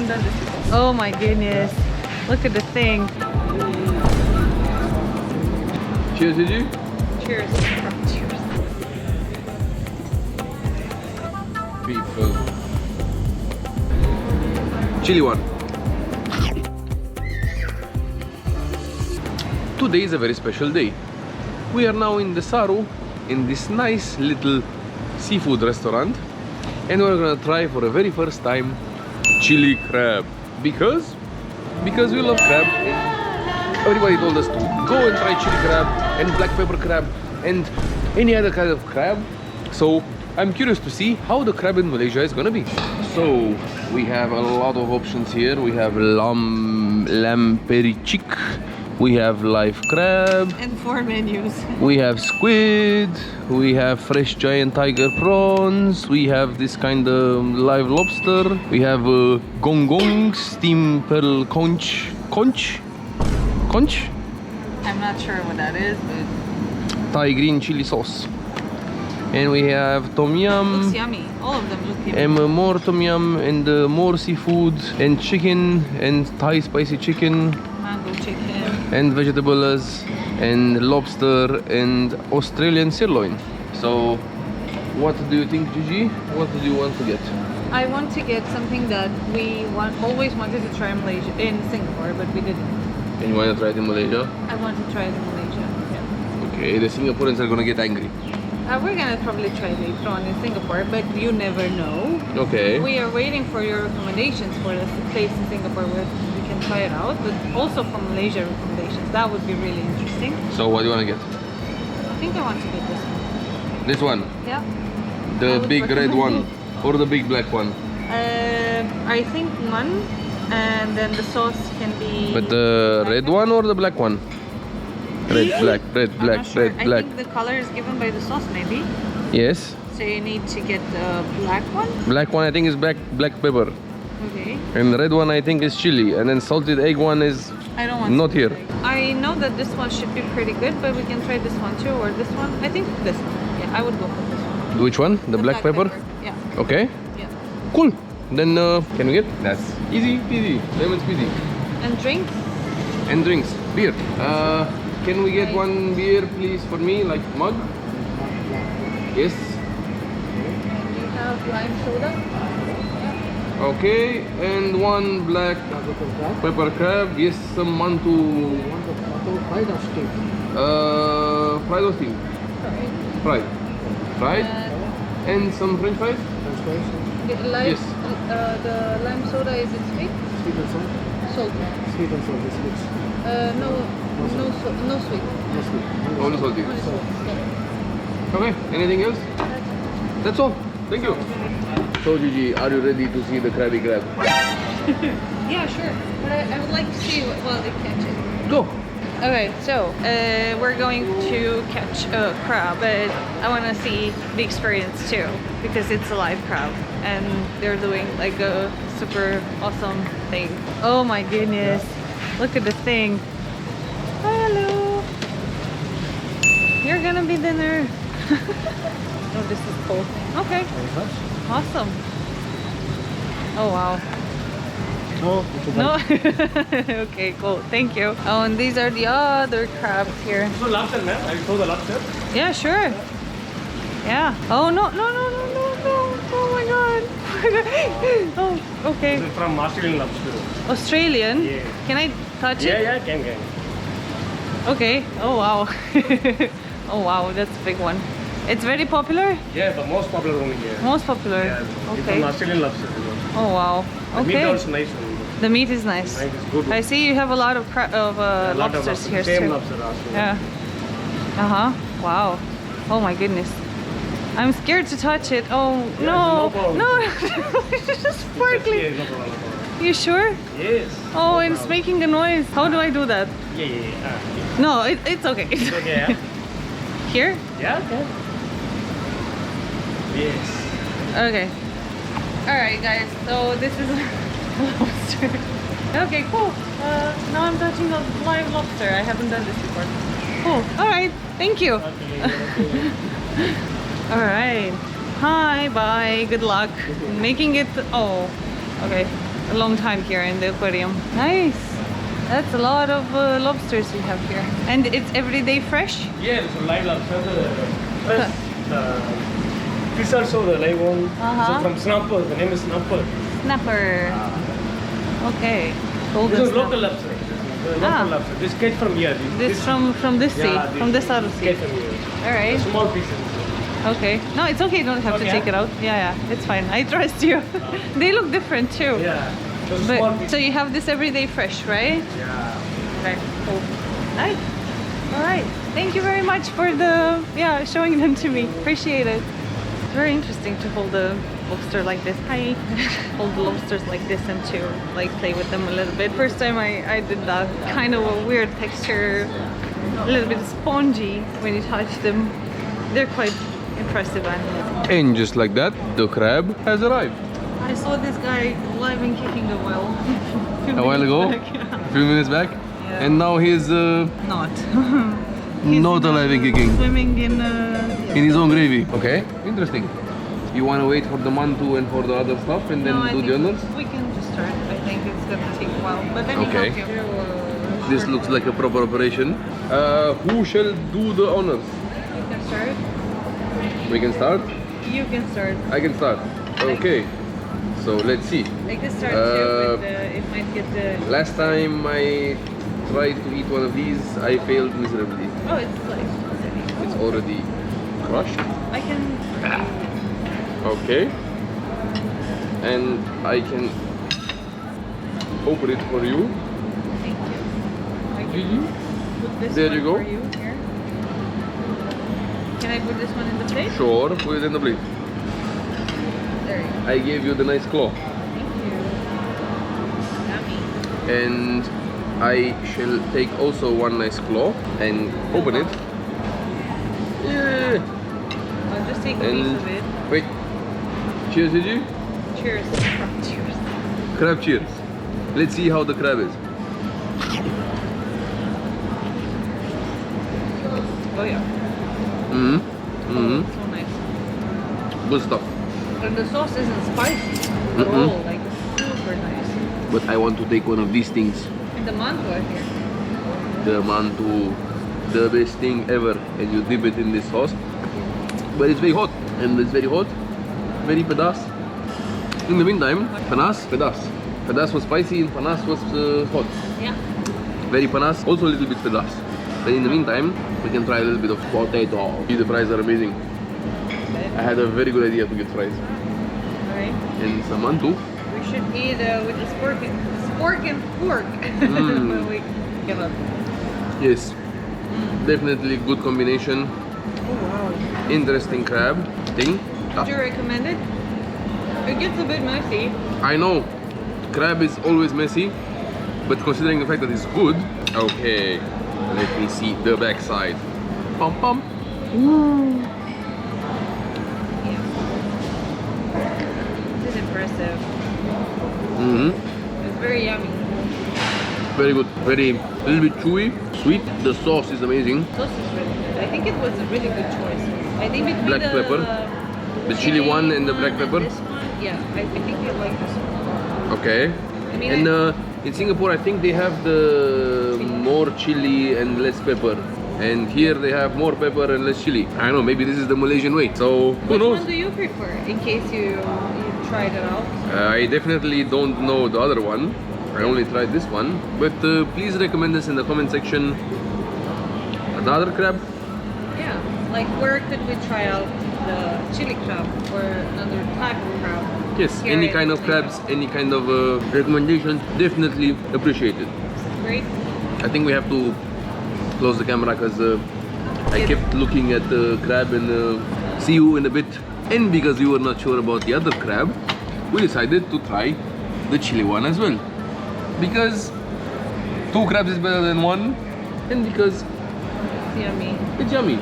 haven't done this before. Oh my goodness. Look at the thing. Cheers, did you? Cheers. Cheers. People. Chili one. Today is a very special day. We are now in Desaru, in this nice little seafood restaurant, and we're gonna try for the very first time chili crab because we love crab. Everybody told us to go and try chili crab and black pepper crab and any other kind of crab. So I'm curious to see how the crab in Malaysia is gonna be. So we have a lot of options here. We have lamb peri chick. We have live crab. And 4 menus. We have squid. We have fresh giant tiger prawns. We have this kind of live lobster. We have gong gong, steamed pearl conch. Conch? I'm not sure what that is, but Thai green chili sauce. And we have tom yum. looks yummy. All of them look yummy. And more tom yum and more seafood and chicken and Thai spicy chicken. Mango chicken. And vegetables and lobster and Australian sirloin. So what do you think, Gigi? What do you want to get? I want to get something that we always wanted to try in Malaysia, in Singapore, but we didn't. And you want to try it in Malaysia? I want to try it in Malaysia. Yeah. Okay, the Singaporeans are gonna get angry. We're gonna probably try later on in Singapore, but you never know. Okay. We are waiting for your recommendations for the place in Singapore where we can try it out, but also from Malaysia recommendations. That would be really interesting. So what do you want to get? I think I want to get this one. This one? Yeah. I The would big red recommend one? Or the big black one? I think one, and then the sauce can be... But the red one or the black one? Red, black, red, I'm black, not sure. red, black. I think the color is given by the sauce, maybe. Yes. So you need to get the black one. Black one I think is black pepper. Okay. And the red one I think is chili. And then salted egg one is I don't want not to here. I know that this one should be pretty good, but we can try this one too, or this one. I think this one. Yeah, I would go for this one. Which one? The black pepper? Yeah. Okay. Yeah. Cool. Then can we get? That's easy peasy. Lemon squeezy. And drinks? And drinks. Beer. Can we get one beer please for me, like mug? Yes. And you have lime soda? Okay. And one black pepper crab. Yes, some mantu. Fried or steamed? Fried or steamed? Fried. Fried. And some French fries. French fries? The lime, Yes. the lime soda, is it sweet? Sweet and salt? Salt. Sweet and salt, it's mixed. No sweet. No sweet. Only salty. Only salt. Yeah. Okay. Anything else? That's all. Thank you. So Gigi, are you ready to see the Krabby Crab? Yeah, sure. But I would like to see while they catch it. Go. Okay, so we're going to catch a crab, but I want to see the experience too, because it's a live crab and they're doing like a super awesome thing. Oh my goodness, look at the thing. Hello. You're gonna be dinner. Oh, this is cool. Okay, awesome. Oh wow. No. Okay, cool. Thank you. Oh, and these are the other crabs here. So lobster, ma'am. I saw the lobster. Yeah, sure. Yeah. Oh no, no, no, no, no, no. Oh my god. Oh, okay. This is from Australian lobster. Australian? Yeah. Can I touch it? Yeah, can. Okay. Oh wow. Oh wow, that's a big one. It's very popular? Yeah, the most popular one here. Most popular. Yeah, it's Okay. from Australian lobster. Oh wow. The meat Okay. also nice one. The meat is nice. Nice, it's good. I see you have a lot of A lot of lobsters here Same too. lobster also. Yeah. Uh-huh. Wow. Oh my goodness. I'm scared to touch it. Oh Yeah, no. no problem. No. It's just Yeah, sparkling. no problem, no problem. You sure? Yes. Oh, and it's making a noise. How do I do that? Yeah. No, it's okay. It's okay, yeah? Here? Yeah, okay. Yes. Okay. Alright guys, so this is lobster. Okay, cool. Now I'm touching a live lobster. I haven't done this before. Cool. Alright, thank you. Okay. Alright. Hi, bye. Good luck. Making it. Oh, okay. a long time here in the aquarium. Nice. That's a lot of lobsters we have here. And it's everyday fresh? Yeah, so live lobster. Fresh. Fish also the live one. So from snapper, the name is snapper. Snapper. Okay. Golden This is snapper. local lobster. Local lobster. This catch from here. This from this sea, Yeah, from the Desaru Sea. catch from here. Alright. Small pieces. Okay. No, it's okay. You don't have to Okay. take it out. Yeah, it's fine. I trust you. They look different too. Yeah. So small But pieces. so you have this everyday fresh, right? Yeah. Okay. Cool. Nice. All right. Thank you very much for the showing them to me. Appreciate it. It's very interesting to hold a lobster like this. Hi. Hold the lobsters like this and to like play with them a little bit. First time I did that. Kind of a weird texture, a little bit spongy when you touch them. They're quite impressive animals. And just like that, the crab has arrived. I saw this guy live and kicking a while. A while ago? Yeah. A few minutes back. Yeah. And now he's Not. not alive and kicking. Swimming in In his own gravy. Okay, interesting. You want to wait for the mantu and for the other stuff and then No, I do think the honors? we can just start. I think it's gonna take a while. But let me Okay. help you. This looks like a proper operation. Who shall do the honors? You can start. We can start? You can start. I can start. Okay. So let's see. I can start Uh, too, but it might get the... Last time I tried to eat one of these, I failed miserably. Oh, it's like... It's already crushed. I can... Okay. And I can open it for you. Thank you. I can Gigi. put this There one you go. for you here. Can I put this one in the plate? Sure, put it in the plate. There you go. I gave you the nice claw. Thank you. Yummy. And I shall take also one nice claw and open it. Yeah. I'll just take a piece And of it. wait. Cheers, Gigi. Cheers. Cheers. Crab cheers. Let's see how the crab is. Oh yeah. Mm-hmm. Oh, Mm-hmm. so nice. Good stuff. And the sauce isn't spicy at Mm-mm. all. Like super nice. But I want to take one of these things. And the mango here. The mantu, the best thing ever. And you dip it in this sauce. But it's very hot. And it's very hot. Very pedas. In the meantime, panas, pedas. Pedas was spicy and panas was hot. Yeah. Very panas, also a little bit pedas. But in the meantime, we can try a little bit of potato. The fries are amazing. I had a very good idea to get fries. Alright. And some mantu. We should eat with the spork and pork. When we get up. Yes, definitely good combination. Oh wow. Interesting crab thing. Would you recommend it? It gets a bit messy. I know, crab is always messy, but considering the fact that it's good, okay, let me see the backside. Pum pum. Yeah. This is impressive. Mm-hmm. It's very yummy. Very good, very little bit chewy, sweet. The sauce is amazing. Sauce is really good. I think it was a really good choice. I think between Black pepper, the chili one and the black one pepper. This one, yeah, I think you like this one. Okay. I mean, And in Singapore, I think they have the more chili and less pepper. And here they have more pepper and less chili. I don't know, maybe this is the Malaysian way. So, who Which knows? one do you prefer? In case you tried it out. I definitely don't know the other one. I only tried this one. But please recommend us in the comment section another crab. Yeah, like where could we try out the chili crab or another type of crab? Yes, Here any in kind of crabs, Singapore. any kind of recommendation, definitely appreciated. Great. I think we have to close the camera because I kept looking at the crab and see you in a bit. And because we were not sure about the other crab, we decided to try the chili one as well. Because 2 crabs is better than 1, and because It's yummy. it's yummy.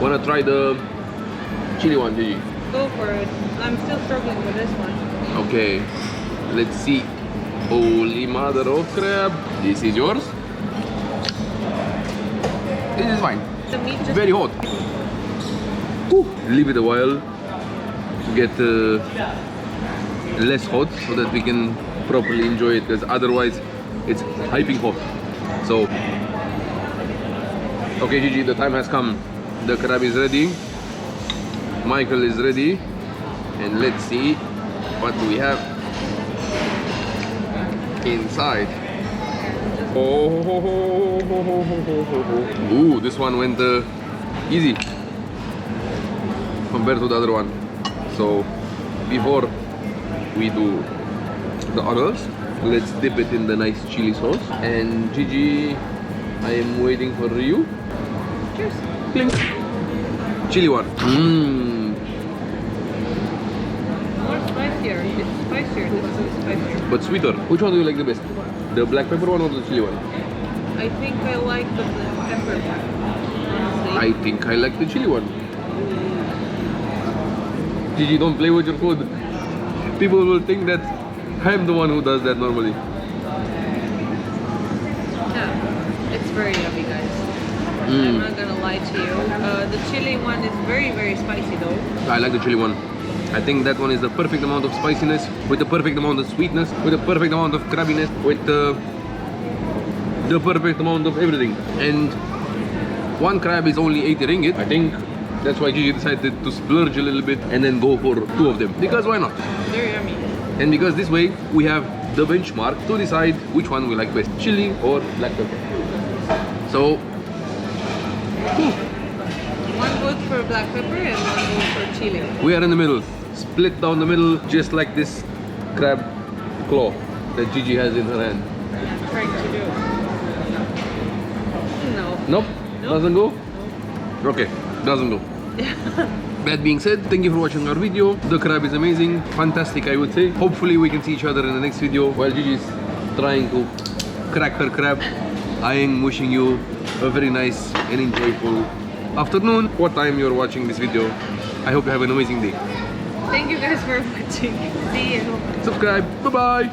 Wanna try the chili one, Gigi? Go for it. I'm still struggling with this one. Okay, let's see. Holy mother of crab. This is yours. This is fine. The meat just Very hot. Whew. Leave it a while to get a less hot so that we can properly enjoy it, because otherwise it's piping hot. So, okay Gigi, the time has come. The crab is ready, Michael is ready, and let's see what we have inside. Oh, ooh, this one went easy compared to the other one. So before we do the others, let's dip it in the nice chili sauce. And Gigi, I am waiting for you. Cheers. Clink. Chili one. More spicier. It's spicier. This is spicier. But sweeter. Which one do you like the best? The black pepper one or the chili one? I think I like the black pepper one. Honestly. I think I like the chili one. Gigi, don't play with your food. People will think that I'm the one who does that normally. Yeah, it's very yummy, guys. I'm not gonna lie to you. The chili one is very, very spicy though. I like the chili one. I think that one is the perfect amount of spiciness, with the perfect amount of sweetness, with the perfect amount of crabbiness, with the perfect amount of everything. And one crab is only 80 ringgit. I think that's why Gigi decided to splurge a little bit and then go for two of them. Because why not? Very yummy. And because this way we have the benchmark to decide which one we like best, chili or black pepper. So, one goes for black pepper and one goes for chili. we are in the middle, split down the middle, just like this crab claw that Gigi has in her hand. I'm trying to do. No. Nope, doesn't go? Okay, doesn't go. That being said, thank you for watching our video. The crab is amazing, fantastic I would say. Hopefully we can see each other in the next video while Gigi is trying to crack her crab. I am wishing you a very nice and enjoyable afternoon, what time you're watching this video. I hope you have an amazing day. Thank you guys for watching. See you. Subscribe, bye bye.